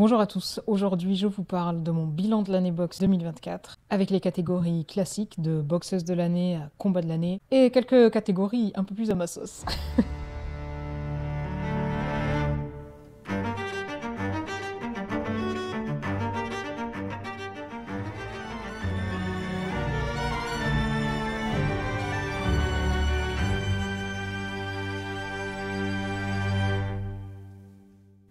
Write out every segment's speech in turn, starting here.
Bonjour à tous, aujourd'hui je vous parle de mon bilan de l'année boxe 2024 avec les catégories classiques de boxeuse de l'année à combat de l'année et quelques catégories un peu plus à ma sauce.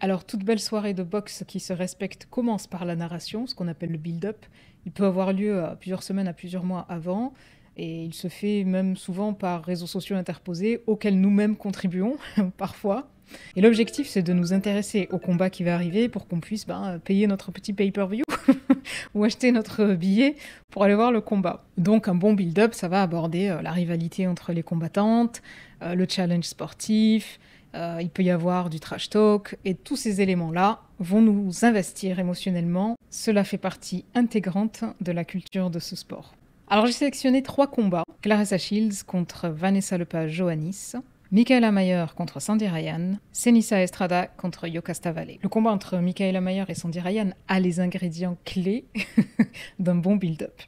Alors, toute belle soirée de boxe qui se respecte commence par la narration, ce qu'on appelle le build-up. Il peut avoir lieu à plusieurs semaines, à plusieurs mois avant, et il se fait même souvent par réseaux sociaux interposés, auxquels nous-mêmes contribuons, parfois. Et l'objectif, c'est de nous intéresser au combat qui va arriver pour qu'on puisse payer notre petit pay-per-view ou acheter notre billet pour aller voir le combat. Donc un bon build-up, ça va aborder la rivalité entre les combattantes, le challenge sportif, il peut y avoir du trash talk, et tous ces éléments-là vont nous investir émotionnellement. Cela fait partie intégrante de la culture de ce sport. Alors j'ai sélectionné 3 combats. Claressa Shields contre Vanessa Lepage-Johannis, Mikaela Mayer contre Sandy Ryan, Seniesa Estrada contre Yokasta Valley. Le combat entre Mikaela Mayer et Sandy Ryan a les ingrédients clés d'un bon build-up.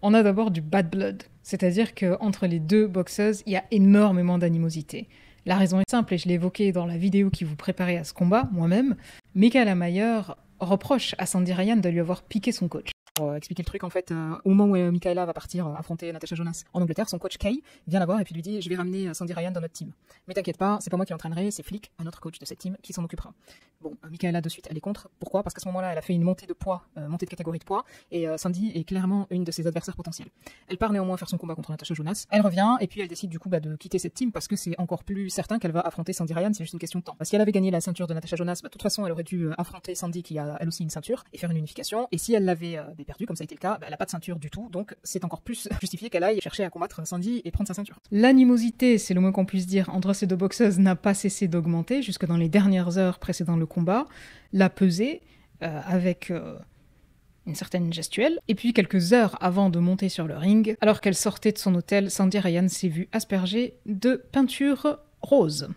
On a d'abord du bad blood, c'est-à-dire qu'entre les deux boxeuses, il y a énormément d'animosité. La raison est simple, et je l'ai évoqué dans la vidéo qui vous préparait à ce combat, moi-même. Mikaela Mayer reproche à Sandy Ryan de lui avoir piqué son coach. Pour expliquer le truc, en fait, au moment où Mikaela va partir affronter Natasha Jonas en Angleterre, son coach Kay vient la voir et puis lui dit « Je vais ramener Sandy Ryan dans notre team. Mais t'inquiète pas, c'est pas moi qui l'entraînerai, c'est Flick, un autre coach de cette team, qui s'en occupera. » Bon, Mikaela de suite, elle est contre. Pourquoi? Parce qu'à ce moment-là, elle a fait une montée de poids, montée de catégorie de poids, et Sandy est clairement une de ses adversaires potentiels. Elle part néanmoins faire son combat contre Natasha Jonas, elle revient, et puis elle décide du coup de quitter cette team parce que c'est encore plus certain qu'elle va affronter Sandy Ryan, c'est juste une question de temps. Si elle avait gagné la ceinture de Natasha Jonas, de toute façon, elle aurait dû affronter Sandy qui a elle aussi une ceinture, et faire une unification, et si elle l'avait perdue, comme ça a été le cas, elle n'a pas de ceinture du tout, donc c'est encore plus justifié qu'elle aille chercher à combattre Sandy et prendre sa ceinture. L'animosité, c'est le moins qu'on puisse dire, entre ces deux boxeuses n'a pas cessé d'augmenter jusque dans les dernières heures précédant le combat. La pesée, avec une certaine gestuelle, et puis quelques heures avant de monter sur le ring, alors qu'elle sortait de son hôtel, Sandy Ryan s'est vue aspergée de peinture rose.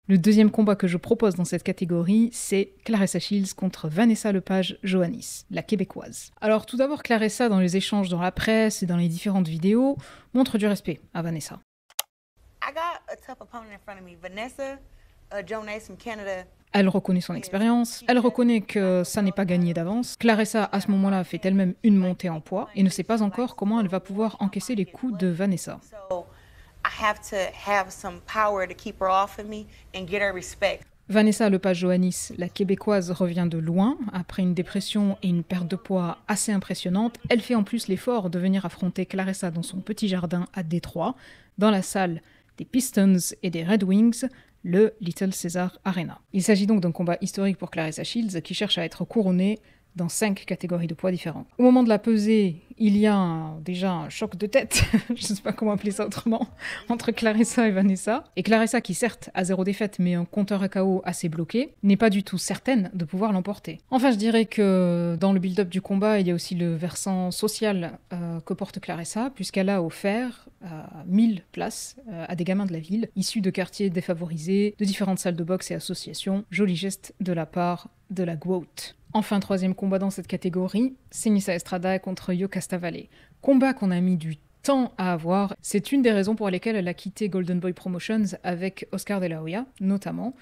Le deuxième combat que je propose dans cette catégorie, c'est Claressa Shields contre Vanessa Lepage-Johannis, la québécoise. Alors tout d'abord, Claressa, dans les échanges dans la presse et dans les différentes vidéos, montre du respect à Vanessa. I got a tough opponent in front of me, Vanessa Jonas from Canada. Elle reconnaît son expérience, elle reconnaît que ça n'est pas gagné d'avance. Claressa, à ce moment-là, fait elle-même une montée en poids et ne sait pas encore comment elle va pouvoir encaisser les coups de Vanessa. I have to have some power to keep her off of me and get her respect. Vanessa Lepage-Johannis, la québécoise, revient de loin. Après une dépression et une perte de poids assez impressionnante, elle fait en plus l'effort de venir affronter Claressa dans son petit jardin à Détroit, dans la salle des Pistons et des Red Wings, le Little Caesars Arena. Il s'agit donc d'un combat historique pour Claressa Shields qui cherche à être couronnée dans 5 catégories de poids différentes. Au moment de la pesée, il y a déjà un choc de tête, je ne sais pas comment appeler ça autrement, entre Claressa et Vanessa. Et Claressa, qui certes a 0 défaite, mais un compteur à KO assez bloqué, n'est pas du tout certaine de pouvoir l'emporter. Enfin, je dirais que dans le build-up du combat, il y a aussi le versant social que porte Claressa, puisqu'elle a offert 1000 places à des gamins de la ville, issus de quartiers défavorisés, de différentes salles de boxe et associations. Joli geste de la part de la GWOAT. Enfin, troisième combat dans cette catégorie, Seniesa Estrada contre Yokasta Valley. Combat qu'on a mis du temps à avoir. C'est une des raisons pour lesquelles elle a quitté Golden Boy Promotions avec Oscar De La Hoya, notamment,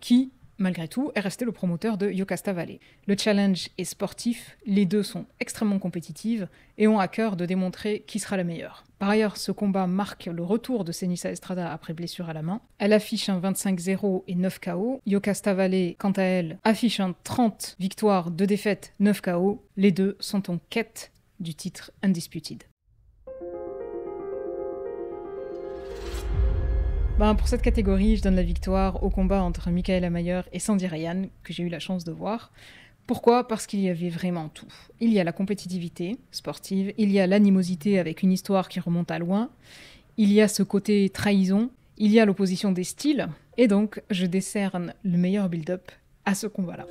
qui, malgré tout, est resté le promoteur de Yokasta Valley. Le challenge est sportif, les deux sont extrêmement compétitives et ont à cœur de démontrer qui sera la meilleure. Par ailleurs, ce combat marque le retour de Seniesa Estrada après blessure à la main. Elle affiche un 25-0 et 9 KO. Yokasta Valley, quant à elle, affiche un 30 victoires, 2 défaites, 9 KO. Les deux sont en quête du titre Undisputed. Pour cette catégorie, je donne la victoire au combat entre Mikaela Mayer et Sandy Ryan, que j'ai eu la chance de voir. Pourquoi? Parce qu'il y avait vraiment tout. Il y a la compétitivité sportive, il y a l'animosité avec une histoire qui remonte à loin, il y a ce côté trahison, il y a l'opposition des styles, et donc je décerne le meilleur build-up à ce combat-là.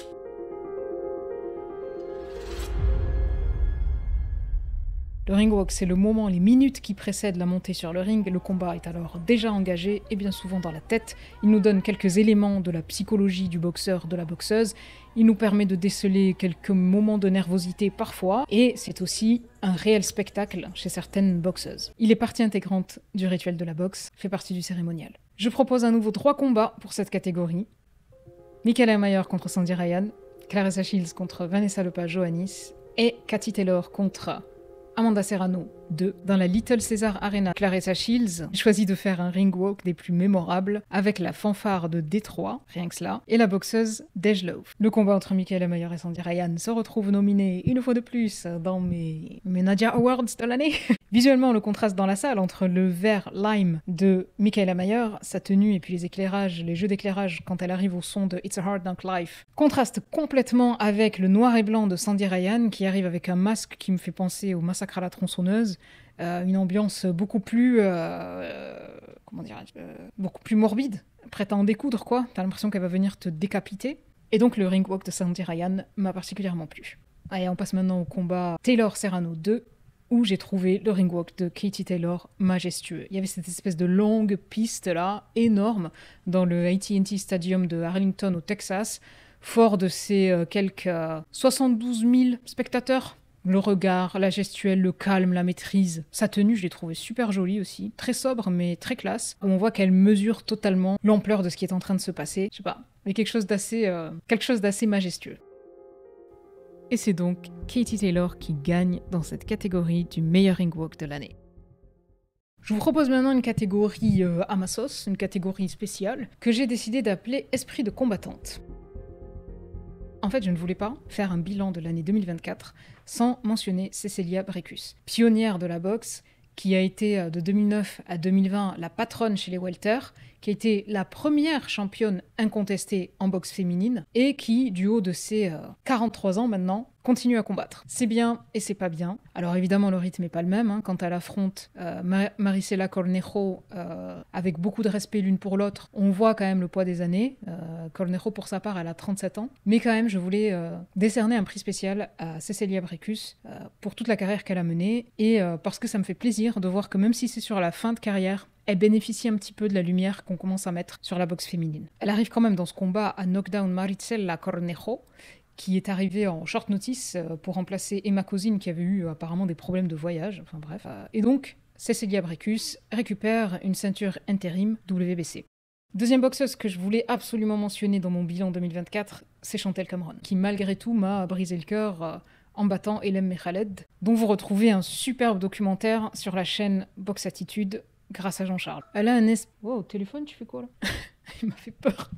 Le ring walk, c'est le moment, les minutes qui précèdent la montée sur le ring. Le combat est alors déjà engagé et bien souvent dans la tête. Il nous donne quelques éléments de la psychologie du boxeur, de la boxeuse. Il nous permet de déceler quelques moments de nervosité parfois. Et c'est aussi un réel spectacle chez certaines boxeuses. Il est partie intégrante du rituel de la boxe, fait partie du cérémonial. Je propose à nouveau 3 combats pour cette catégorie. Michaela Mayer contre Sandy Ryan, Claressa Shields contre Vanessa Lopez-Johannis et Katie Taylor contre Amanda Serrano 2 dans la Little Caesars Arena. Claressa Shields choisit de faire un ring walk des plus mémorables avec la fanfare de Détroit, rien que cela, et la boxeuse Dej Loaf. Le combat entre Michaela Mayer et Sandy Ryan se retrouve nominé une fois de plus dans mes Nadia Awards de l'année. Visuellement, le contraste dans la salle entre le vert lime de Michaela Mayer, sa tenue et puis les éclairages, les jeux d'éclairage quand elle arrive au son de It's a Hard Knock Life, contraste complètement avec le noir et blanc de Sandy Ryan qui arrive avec un masque qui me fait penser au massacre à la tronçonneuse. Une ambiance beaucoup plus beaucoup plus morbide, prête à en découdre quoi. T'as l'impression qu'elle va venir te décapiter. Et donc le ring walk de Sandy Ryan m'a particulièrement plu. Allez, on passe maintenant au combat Taylor Serrano 2 où j'ai trouvé le ring walk de Katie Taylor majestueux. Il y avait cette espèce de longue piste là, énorme, dans le AT&T Stadium de Arlington au Texas, fort de ses quelques 72 000 spectateurs. Le regard, la gestuelle, le calme, la maîtrise. Sa tenue, je l'ai trouvée super jolie aussi. Très sobre, mais très classe. On voit qu'elle mesure totalement l'ampleur de ce qui est en train de se passer. Je sais pas, mais quelque chose d'assez majestueux. Et c'est donc Katie Taylor qui gagne dans cette catégorie du meilleur ring walk de l'année. Je vous propose maintenant une catégorie à ma sauce, une catégorie spéciale, que j'ai décidé d'appeler Esprit de combattante. En fait, je ne voulais pas faire un bilan de l'année 2024 sans mentionner Cecilia Brækhus, pionnière de la boxe, qui a été de 2009 à 2020 la patronne chez les welters, qui a été la première championne incontestée en boxe féminine, et qui, du haut de ses 43 ans maintenant, continue à combattre. C'est bien et c'est pas bien. Alors évidemment, le rythme n'est pas le même. Quand elle affronte Marisela Cornejo avec beaucoup de respect l'une pour l'autre, on voit quand même le poids des années. Cornejo, pour sa part, elle a 37 ans. Mais quand même, je voulais décerner un prix spécial à Cecilia Brækhus pour toute la carrière qu'elle a menée, et parce que ça me fait plaisir de voir que même si c'est sur la fin de carrière, elle bénéficie un petit peu de la lumière qu'on commence à mettre sur la boxe féminine. Elle arrive quand même dans ce combat à knockdown Marisela Cornejo, qui est arrivée en short notice pour remplacer Emma Kozin, qui avait eu apparemment des problèmes de voyage, enfin bref. Et donc, Cecilia Brækhus récupère une ceinture intérim WBC. Deuxième boxeuse que je voulais absolument mentionner dans mon bilan 2024, c'est Chantelle Cameron, qui malgré tout m'a brisé le cœur en battant Elem Mekhaled, dont vous retrouvez un superbe documentaire sur la chaîne Box Attitude grâce à Jean-Charles. Elle a un Wow, téléphone, tu fais quoi là? Il m'a fait peur.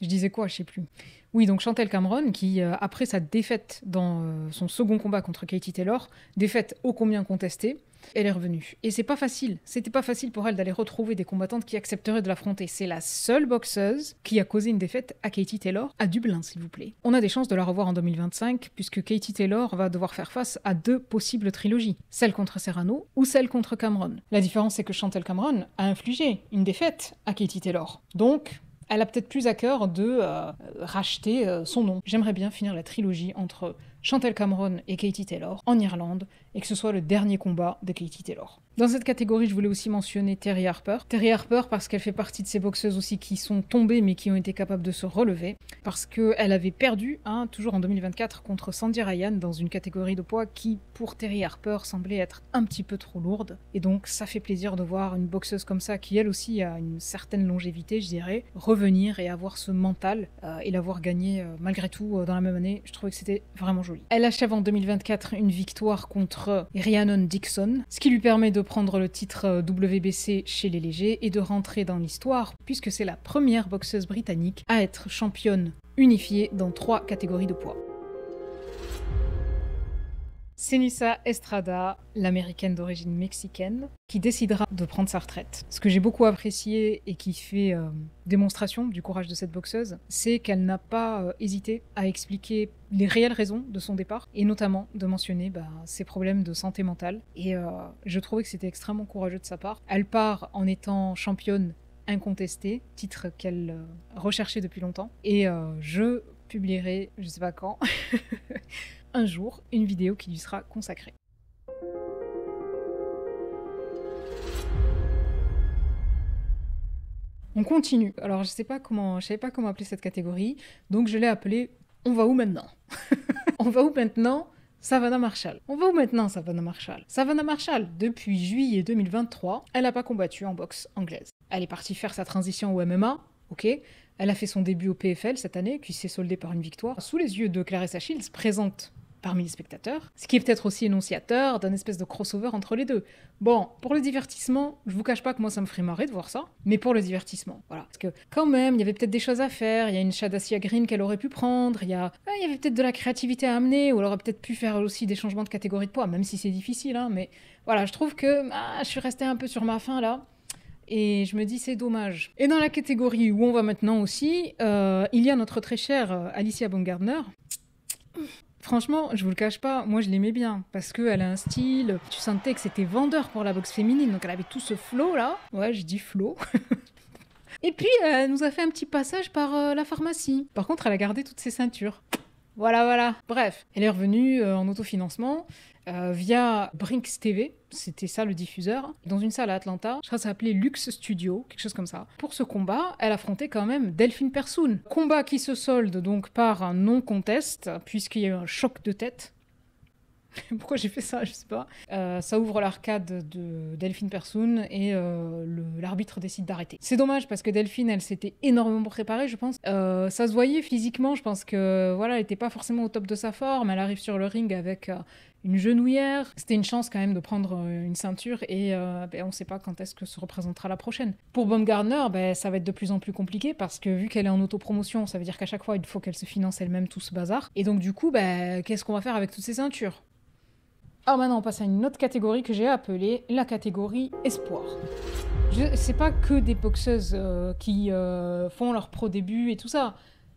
Je disais quoi, je sais plus. Oui, donc Chantelle Cameron, qui, après sa défaite dans son second combat contre Katie Taylor, défaite ô combien contestée, elle est revenue. Et c'est pas facile. C'était pas facile pour elle d'aller retrouver des combattantes qui accepteraient de l'affronter. C'est la seule boxeuse qui a causé une défaite à Katie Taylor à Dublin, s'il vous plaît. On a des chances de la revoir en 2025, puisque Katie Taylor va devoir faire face à 2 possibles trilogies. Celle contre Serrano ou celle contre Cameron. La différence, c'est que Chantelle Cameron a infligé une défaite à Katie Taylor. Donc, elle a peut-être plus à cœur de racheter son nom. J'aimerais bien finir la trilogie entre Chantelle Cameron et Katie Taylor en Irlande, et que ce soit le dernier combat de Katie Taylor. Dans cette catégorie, je voulais aussi mentionner Terri Harper. Terri Harper parce qu'elle fait partie de ces boxeuses aussi qui sont tombées mais qui ont été capables de se relever, parce qu'elle avait perdu, toujours en 2024, contre Sandy Ryan dans une catégorie de poids qui, pour Terri Harper, semblait être un petit peu trop lourde. Et donc ça fait plaisir de voir une boxeuse comme ça, qui elle aussi a une certaine longévité, je dirais, revenir et avoir ce mental et l'avoir gagné malgré tout dans la même année. Je trouvais que c'était vraiment joli. Elle achève en 2024 une victoire contre Rhiannon Dixon, ce qui lui permet de prendre le titre WBC chez les légers et de rentrer dans l'histoire, puisque c'est la première boxeuse britannique à être championne unifiée dans 3 catégories de poids. Seniesa Estrada, l'américaine d'origine mexicaine, qui décidera de prendre sa retraite. Ce que j'ai beaucoup apprécié et qui fait démonstration du courage de cette boxeuse, c'est qu'elle n'a pas hésité à expliquer les réelles raisons de son départ, et notamment de mentionner ses problèmes de santé mentale. Et je trouvais que c'était extrêmement courageux de sa part. Elle part en étant championne incontestée, titre qu'elle recherchait depuis longtemps, et je publierai, je sais pas quand, un jour, une vidéo qui lui sera consacrée. On continue. Alors, je savais pas comment appeler cette catégorie, donc je l'ai appelée On va où maintenant? On va où maintenant? Savannah Marshall. On va où maintenant, Savannah Marshall? Savannah Marshall, depuis juillet 2023, elle n'a pas combattu en boxe anglaise. Elle est partie faire sa transition au MMA, ok. Elle a fait son début au PFL cette année, qui s'est soldée par une victoire, sous les yeux de Claressa Shields, présente parmi les spectateurs, ce qui est peut-être aussi énonciateur d'un espèce de crossover entre les deux. Bon, pour le divertissement, je vous cache pas que moi ça me ferait marrer de voir ça, mais pour le divertissement, voilà. Parce que quand même, il y avait peut-être des choses à faire, il y a une Shadasia Green qu'elle aurait pu prendre, il y avait peut-être de la créativité à amener, ou elle aurait peut-être pu faire aussi des changements de catégorie de poids, même si c'est difficile, hein, mais voilà, je trouve que je suis restée un peu sur ma faim là. Et je me dis, c'est dommage. Et dans la catégorie où on va maintenant aussi, il y a notre très chère Alicia Baumgardner. Franchement, je vous le cache pas, moi je l'aimais bien, parce qu'elle a un style, tu sentais que c'était vendeur pour la boxe féminine, donc elle avait tout ce flow là. Ouais, je dis flow. Et puis, elle nous a fait un petit passage par la pharmacie. Par contre, elle a gardé toutes ses ceintures. Voilà. Bref, elle est revenue en autofinancement via Brinks TV, c'était ça le diffuseur, dans une salle à Atlanta, je crois que ça s'appelait Lux Studio, quelque chose comme ça. Pour ce combat, elle affrontait quand même Delphine Persoon. Combat qui se solde donc par un non-contest, puisqu'il y a eu un choc de tête. Pourquoi j'ai fait ça, je sais pas. Ça ouvre l'arcade de Delphine Persoon et l'arbitre décide d'arrêter. C'est dommage parce que Delphine, elle s'était énormément préparée, je pense. Ça se voyait physiquement, je pense que voilà, elle était pas forcément au top de sa forme. Elle arrive sur le ring avec une genouillère. C'était une chance quand même de prendre une ceinture et on sait pas quand est-ce que se représentera la prochaine. Pour Baumgardner, ça va être de plus en plus compliqué parce que vu qu'elle est en autopromotion, ça veut dire qu'à chaque fois, il faut qu'elle se finance elle-même tout ce bazar. Et donc du coup, qu'est-ce qu'on va faire avec toutes ces ceintures? Alors maintenant, on passe à une autre catégorie que j'ai appelée la catégorie espoir. C'est pas que des boxeuses qui font leur pro début et tout ça.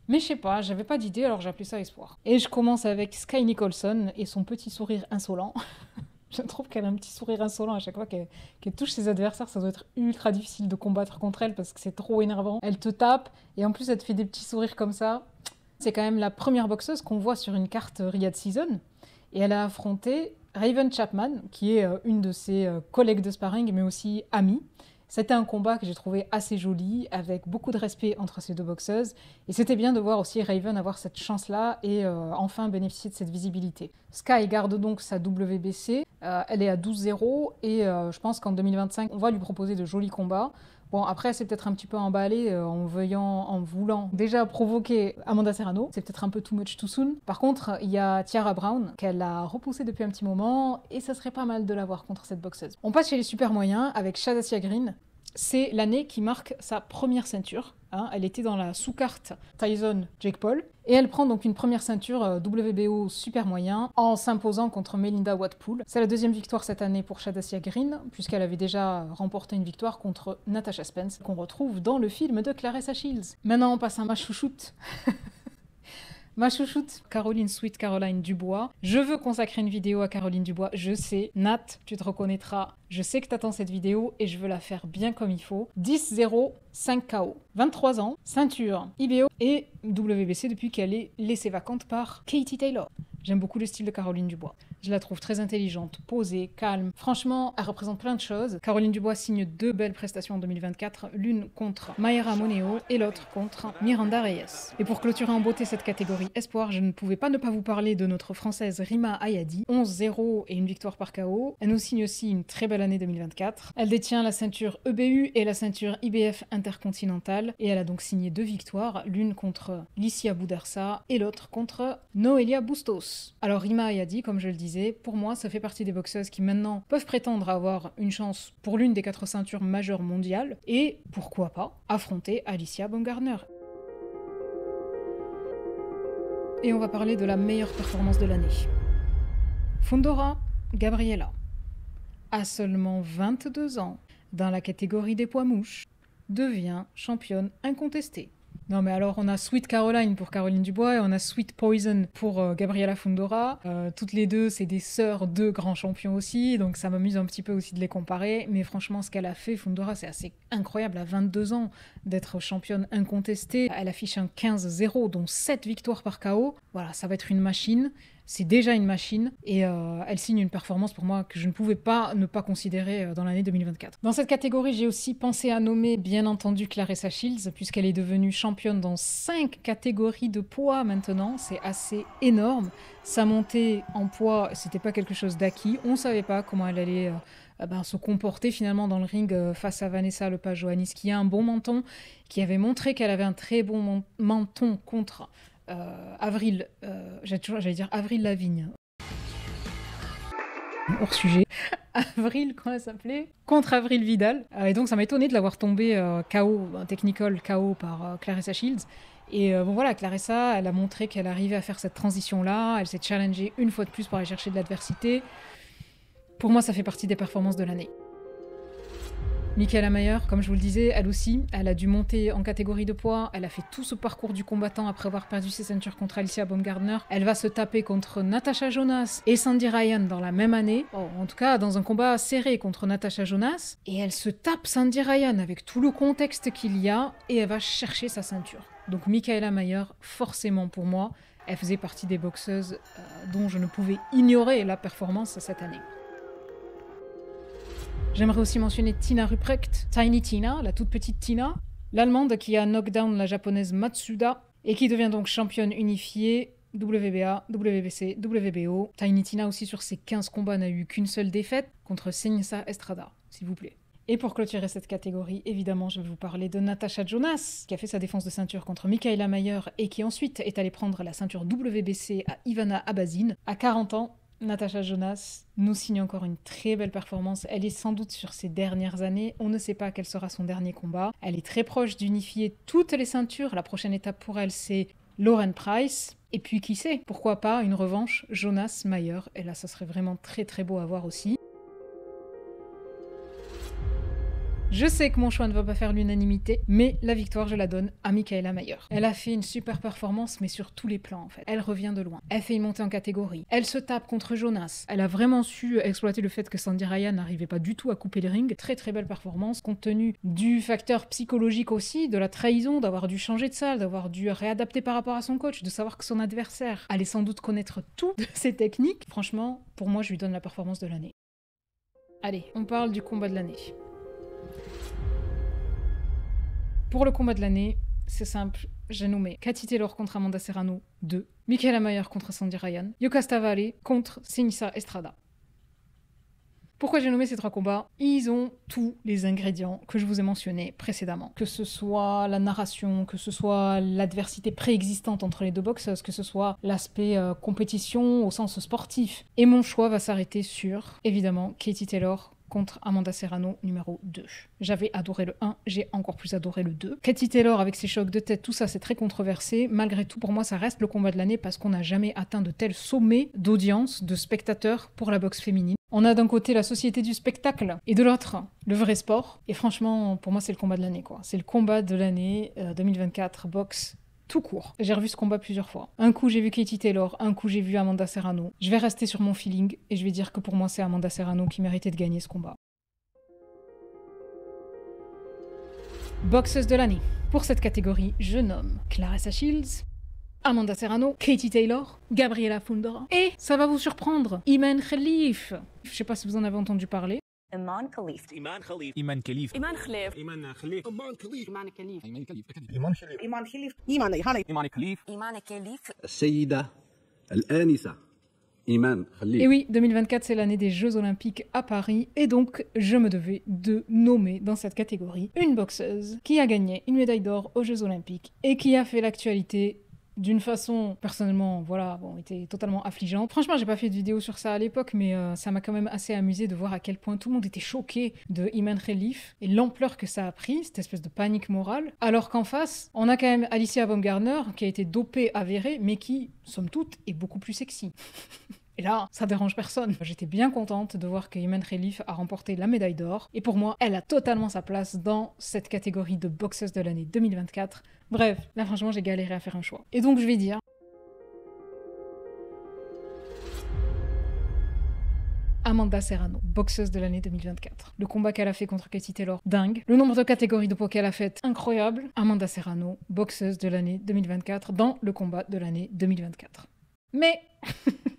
Mais je sais pas, j'avais pas d'idée, alors j'ai appelé ça espoir. Et je commence avec Sky Nicholson et son petit sourire insolent. Je trouve qu'elle a un petit sourire insolent à chaque fois qu'elle touche ses adversaires. Ça doit être ultra difficile de combattre contre elle parce que c'est trop énervant. Elle te tape et en plus elle te fait des petits sourires comme ça. C'est quand même la première boxeuse qu'on voit sur une carte Riyadh Season. Et elle a affronté Raven Chapman, qui est une de ses collègues de sparring, mais aussi amie. C'était un combat que j'ai trouvé assez joli, avec beaucoup de respect entre ces deux boxeuses. Et c'était bien de voir aussi Raven avoir cette chance-là et enfin bénéficier de cette visibilité. Sky garde donc sa WBC. Elle est à 12-0 et je pense qu'en 2025, on va lui proposer de jolis combats. Bon, après, c'est peut-être un petit peu emballé en voulant déjà provoquer Amanda Serrano. C'est peut-être un peu too much too soon. Par contre, il y a Tiara Brown, qu'elle a repoussée depuis un petit moment, et ça serait pas mal de la voir contre cette boxeuse. On passe chez les super moyens avec Shadasia Green. C'est l'année qui marque sa première ceinture. Elle était dans la sous-carte Tyson-Jake Paul. Et elle prend donc une première ceinture WBO super moyen en s'imposant contre Melinda Watpool. C'est la deuxième victoire cette année pour Shadasia Green, puisqu'elle avait déjà remporté une victoire contre Natasha Spence, qu'on retrouve dans le film de Claressa Shields. Maintenant, on passe à ma chouchoute. Ma chouchoute, Caroline Sweet Caroline Dubois. Je veux consacrer une vidéo à Caroline Dubois. Je sais, Nat, tu te reconnaîtras. Je sais que t'attends cette vidéo et je veux la faire bien comme il faut. 10-0, 5 KO. 23 ans, ceinture IBO et WBC depuis qu'elle est laissée vacante par Katie Taylor. J'aime beaucoup le style de Caroline Dubois. Je la trouve très intelligente, posée, calme. Franchement, elle représente plein de choses. Caroline Dubois signe 2 belles prestations en 2024, l'une contre Mayra Moneo et l'autre contre Miranda Reyes. Et pour clôturer en beauté cette catégorie espoir, je ne pouvais pas ne pas vous parler de notre française Rima Ayadi. 11-0 et une victoire par KO. Elle nous signe aussi une très belle année 2024. Elle détient la ceinture EBU et la ceinture IBF intercontinentale et elle a donc signé 2 victoires, l'une contre Licia Boudarsa et l'autre contre Noelia Bustos. Alors Rima Ayadi, comme je le disais, pour moi, ça fait partie des boxeuses qui maintenant peuvent prétendre avoir une chance pour l'une des 4 ceintures majeures mondiales et, pourquoi pas, affronter Alicia Baumgardner. Et on va parler de la meilleure performance de l'année. Fundora Gabriela, à seulement 22 ans, dans la catégorie des poids mouches, devient championne incontestée. Non mais alors on a Sweet Caroline pour Caroline Dubois et on a Sweet Poison pour Gabriela Fundora. Toutes les deux c'est des sœurs de grands champions aussi, donc ça m'amuse un petit peu aussi de les comparer. Mais franchement ce qu'elle a fait, Fundora, c'est assez incroyable à 22 ans d'être championne incontestée. Elle affiche un 15-0 dont 7 victoires par KO. Voilà, ça va être une machine. C'est déjà une machine et elle signe une performance pour moi que je ne pouvais pas ne pas considérer dans l'année 2024. Dans cette catégorie, j'ai aussi pensé à nommer bien entendu Claressa Shields puisqu'elle est devenue championne dans 5 catégories de poids maintenant. C'est assez énorme. Sa montée en poids, c'était pas quelque chose d'acquis. On savait pas comment elle allait se comporter finalement dans le ring face à Vanessa Lepage-Johannis qui a un bon menton, qui avait montré qu'elle avait un très bon menton contre Avril Lavigne. Hors sujet. Avril, comment elle s'appelait ? Contre Avril Vidal. Et donc ça m'a étonné de l'avoir tombée KO, technical KO par Claressa Shields. Et voilà, Claressa, elle a montré qu'elle arrivait à faire cette transition-là. Elle s'est challengée une fois de plus pour aller chercher de l'adversité. Pour moi, ça fait partie des performances de l'année. Michaela Mayer, comme je vous le disais, elle aussi, elle a dû monter en catégorie de poids, elle a fait tout ce parcours du combattant après avoir perdu ses ceintures contre Alicia Baumgardner. Elle va se taper contre Natasha Jonas et Sandy Ryan dans la même année, en tout cas dans un combat serré contre Natasha Jonas, et elle se tape Sandy Ryan avec tout le contexte qu'il y a, et elle va chercher sa ceinture. Donc Michaela Mayer, forcément pour moi, elle faisait partie des boxeuses dont je ne pouvais ignorer la performance cette année. J'aimerais aussi mentionner Tina Ruprecht, Tiny Tina, la toute petite Tina, l'allemande qui a knockdown la japonaise Matsuda et qui devient donc championne unifiée WBA, WBC, WBO. Tiny Tina aussi sur ses 15 combats n'a eu qu'une seule défaite contre Seniesa Estrada, s'il vous plaît. Et pour clôturer cette catégorie, évidemment, je vais vous parler de Natasha Jonas, qui a fait sa défense de ceinture contre Michaela Mayer et qui ensuite est allée prendre la ceinture WBC à Ivana Abazin. À 40 ans, Natasha Jonas nous signe encore une très belle performance. Elle est sans doute sur ses dernières années. On ne sait pas quel sera son dernier combat. Elle est très proche d'unifier toutes les ceintures. La prochaine étape pour elle, c'est Lauren Price. Et puis, qui sait, pourquoi pas une revanche Jonas-Mayer. Et là, ça serait vraiment très très beau à voir aussi. Je sais que mon choix ne va pas faire l'unanimité, mais la victoire, je la donne à Michaela Mayer. Elle a fait une super performance, mais sur tous les plans, en fait. Elle revient de loin. Elle fait une montée en catégorie. Elle se tape contre Jonas. Elle a vraiment su exploiter le fait que Sandy Ryan n'arrivait pas du tout à couper le ring. Très très belle performance, compte tenu du facteur psychologique aussi, de la trahison, d'avoir dû changer de salle, d'avoir dû réadapter par rapport à son coach, de savoir que son adversaire allait sans doute connaître tout de ses techniques. Franchement, pour moi, je lui donne la performance de l'année. Allez, on parle du combat de l'année. Pour le combat de l'année, c'est simple, j'ai nommé Katie Taylor contre Amanda Serrano 2, Michaela Mayer contre Sandy Ryan, Yoka Stavale contre Seniesa Estrada. Pourquoi j'ai nommé ces 3 combats ? Ils ont tous les ingrédients que je vous ai mentionnés précédemment. Que ce soit la narration, que ce soit l'adversité préexistante entre les deux boxeuses, que ce soit l'aspect compétition au sens sportif. Et mon choix va s'arrêter sur, évidemment, Katie Taylor contre Amanda Serrano numéro 2. J'avais adoré le 1, j'ai encore plus adoré le 2. Katie Taylor avec ses chocs de tête, tout ça c'est très controversé. Malgré tout, pour moi, ça reste le combat de l'année parce qu'on n'a jamais atteint de tels sommets d'audience, de spectateurs pour la boxe féminine. On a d'un côté la société du spectacle et de l'autre le vrai sport. Et franchement, pour moi, c'est le combat de l'année, quoi. C'est le combat de l'année 2024 boxe tout court. J'ai revu ce combat plusieurs fois. Un coup, j'ai vu Katie Taylor, un coup, j'ai vu Amanda Serrano. Je vais rester sur mon feeling et je vais dire que pour moi, c'est Amanda Serrano qui méritait de gagner ce combat. Boxeuse de l'année. Pour cette catégorie, je nomme Claressa Shields, Amanda Serrano, Katie Taylor, Gabriela Fundora et, ça va vous surprendre, Iman Khalif. Je sais pas si vous en avez entendu parler. Iman Khalif. Iman Khalif. Iman Khalif. Iman Khalif. Iman Khalif. Iman Khalif. Iman Khalif. Iman Khalif. Iman Khalif. Iman Khalif. Iman Khalif. Iman Khalif. Iman Khalif. السيدة الآنسة إيمان خليف. Et oui, 2024, c'est l'année des Jeux Olympiques à Paris, et donc je me devais de nommer dans cette catégorie une boxeuse qui a gagné une médaille d'or aux Jeux Olympiques et qui a fait l'actualité d'une façon, personnellement, était totalement affligeante. Franchement, j'ai pas fait de vidéo sur ça à l'époque, mais ça m'a quand même assez amusé de voir à quel point tout le monde était choqué de Iman Khalif et l'ampleur que ça a pris, cette espèce de panique morale. Alors qu'en face, on a quand même Alicia Baumgardner qui a été dopée avérée, mais qui, somme toute, est beaucoup plus sexy. Et là, ça dérange personne. J'étais bien contente de voir que Iman Khalif a remporté la médaille d'or. Et pour moi, elle a totalement sa place dans cette catégorie de boxeuse de l'année 2024. Bref, là franchement, j'ai galéré à faire un choix. Et donc je vais dire Amanda Serrano, boxeuse de l'année 2024. Le combat qu'elle a fait contre Katie Taylor, dingue. Le nombre de catégories de poids qu'elle a fait, incroyable. Amanda Serrano, boxeuse de l'année 2024 dans le combat de l'année 2024. Mais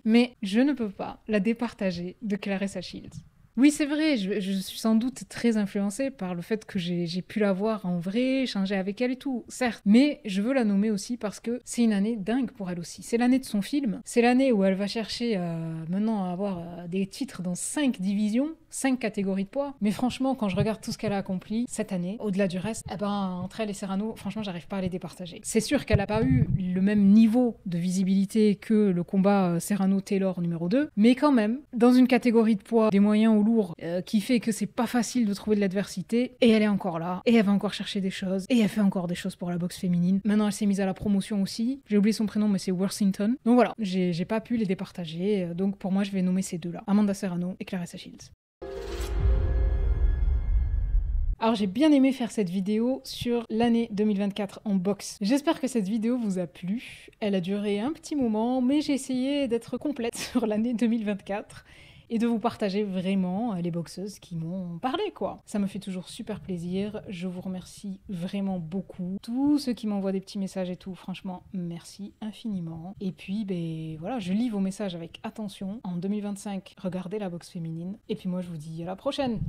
mais je ne peux pas la départager de Claressa Shields. Oui, c'est vrai, je suis sans doute très influencée par le fait que j'ai pu la voir en vrai, échanger avec elle et tout, certes. Mais je veux la nommer aussi parce que c'est une année dingue pour elle aussi. C'est l'année de son film, c'est l'année où elle va chercher maintenant à avoir des titres dans 5 divisions, 5 catégories de poids. Mais franchement, quand je regarde tout ce qu'elle a accompli cette année, au-delà du reste, eh ben, entre elle et Serrano, franchement, j'arrive pas à les départager. C'est sûr qu'elle a pas eu le même niveau de visibilité que le combat Serrano-Taylor numéro 2, mais quand même, dans une catégorie de poids des moyens ou lourd qui fait que c'est pas facile de trouver de l'adversité, et elle est encore là, et elle va encore chercher des choses, et elle fait encore des choses pour la boxe féminine. Maintenant elle s'est mise à la promotion aussi, j'ai oublié son prénom mais c'est Worthington. Donc voilà, j'ai pas pu les départager, donc pour moi je vais nommer ces deux là, Amanda Serrano et Claressa Shields. Alors j'ai bien aimé faire cette vidéo sur l'année 2024 en boxe. J'espère que cette vidéo vous a plu. Elle a duré un petit moment, mais j'ai essayé d'être complète sur l'année 2024 et de vous partager vraiment les boxeuses qui m'ont parlé, quoi. Ça me fait toujours super plaisir. Je vous remercie vraiment beaucoup. Tous ceux qui m'envoient des petits messages et tout, franchement, merci infiniment. Et puis, ben voilà, je lis vos messages avec attention. En 2025, regardez la boxe féminine. Et puis moi, je vous dis à la prochaine.